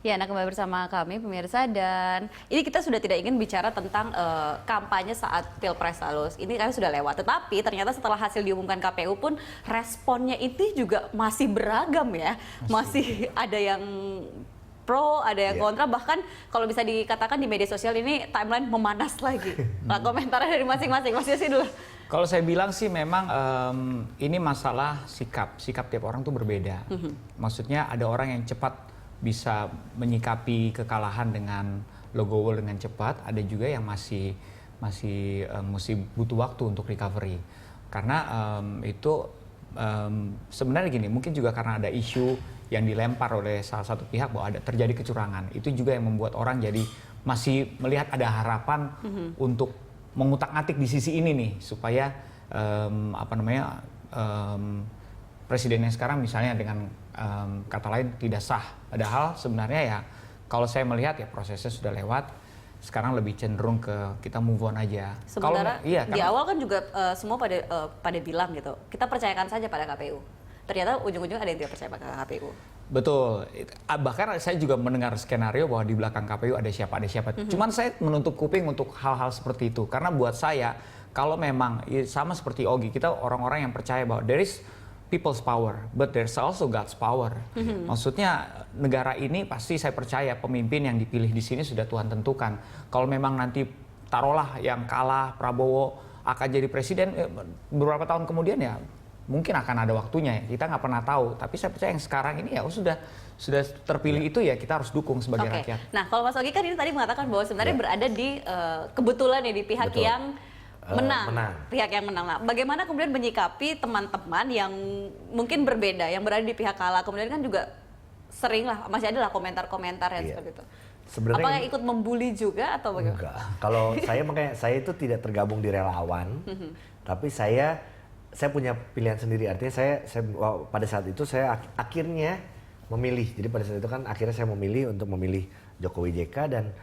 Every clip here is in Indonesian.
Ya, nah kembali bersama kami pemirsa, dan ini kita sudah tidak ingin bicara tentang kampanye saat Pilpres lalu. Ini kan sudah lewat, tetapi ternyata setelah hasil diumumkan KPU pun responnya itu juga masih beragam ya. Masih ada yang pro, ada yang kontra, bahkan kalau bisa dikatakan di media sosial ini timeline memanas lagi. Nah, komentarnya dari masing-masing, Mas Yosi dulu. Kalau saya bilang sih memang ini masalah sikap tiap orang tuh berbeda. Maksudnya ada orang yang cepat bisa menyikapi kekalahan dengan logowo dengan cepat, ada juga yang masih mesti butuh waktu untuk recovery. Karena itu sebenarnya gini, mungkin juga karena ada isu yang dilempar oleh salah satu pihak bahwa ada terjadi kecurangan. Itu juga yang membuat orang jadi masih melihat ada harapan untuk mengutak-atik di sisi ini nih, supaya presiden yang sekarang misalnya dengan kata lain tidak sah. Padahal sebenarnya ya kalau saya melihat ya prosesnya sudah lewat. Sekarang lebih cenderung ke kita move on aja. Sementara di awal kan juga semua pada bilang gitu, kita percayakan saja pada KPU. Ternyata ujung-ujungnya ada yang tidak percaya pada KPU. Betul. Bahkan saya juga mendengar skenario bahwa di belakang KPU ada siapa. Cuman saya menutup kuping untuk hal-hal seperti itu. Karena buat saya, kalau memang sama seperti Ogi, kita orang-orang yang percaya bahwa there is people's power, but there's also God's power. Maksudnya negara ini pasti saya percaya pemimpin yang dipilih di sini sudah Tuhan tentukan. Kalau memang nanti taruhlah yang kalah Prabowo akan jadi presiden beberapa tahun kemudian ya mungkin akan ada waktunya. Kita nggak pernah tahu. Tapi saya percaya yang sekarang ini ya sudah terpilih itu ya kita harus dukung sebagai rakyat. Nah kalau Mas Ogi kan ini tadi mengatakan bahwa sebenarnya berada di kebetulan ya di pihak yang menang, pihak yang menang. Nah, bagaimana kemudian menyikapi teman-teman yang mungkin berbeda, yang berada di pihak kalah, kemudian kan juga sering lah, masih ada lah komentar-komentar yang seperti itu. Sebenarnya apakah ikut membuli juga atau bagaimana? Enggak. Kalau saya makanya saya itu tidak tergabung di relawan, tapi saya punya pilihan sendiri. Artinya saya pada saat itu saya akhirnya memilih. Jadi pada saat itu kan akhirnya saya memilih untuk memilih Jokowi JK, dan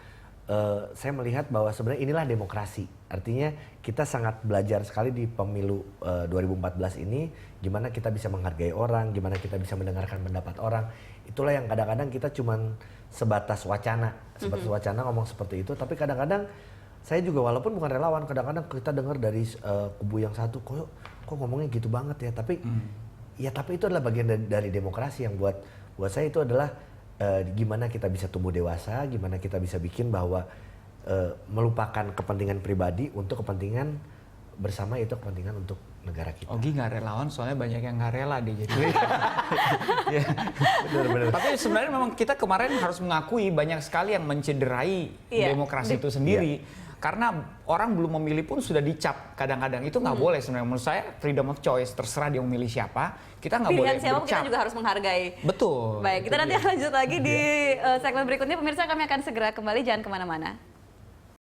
saya melihat bahwa sebenarnya inilah demokrasi. Artinya kita sangat belajar sekali di pemilu 2014 ini, gimana kita bisa menghargai orang, gimana kita bisa mendengarkan pendapat orang. Itulah yang kadang-kadang kita cuman sebatas wacana ngomong seperti itu. Tapi kadang-kadang saya juga walaupun bukan relawan, kadang-kadang kita dengar dari kubu yang satu, kok ngomongnya gitu banget ya. Tapi tapi itu adalah bagian dari demokrasi yang buat saya itu adalah gimana kita bisa tumbuh dewasa, gimana kita bisa bikin bahwa melupakan kepentingan pribadi untuk kepentingan bersama, itu kepentingan untuk negara kita. Ogi nggak relawan soalnya banyak yang nggak rela deh jadi. Benar. Tapi sebenarnya memang kita kemarin harus mengakui banyak sekali yang mencederai demokrasi itu sendiri. Karena orang belum memilih pun sudah dicap kadang-kadang, itu nggak boleh sebenarnya. Menurut saya freedom of choice, terserah dia memilih siapa, kita nggak boleh siapa bercap. Kita juga harus menghargai. Betul. Baik, kita nanti lanjut lagi di segmen berikutnya. Pemirsa, kami akan segera kembali, jangan kemana-mana.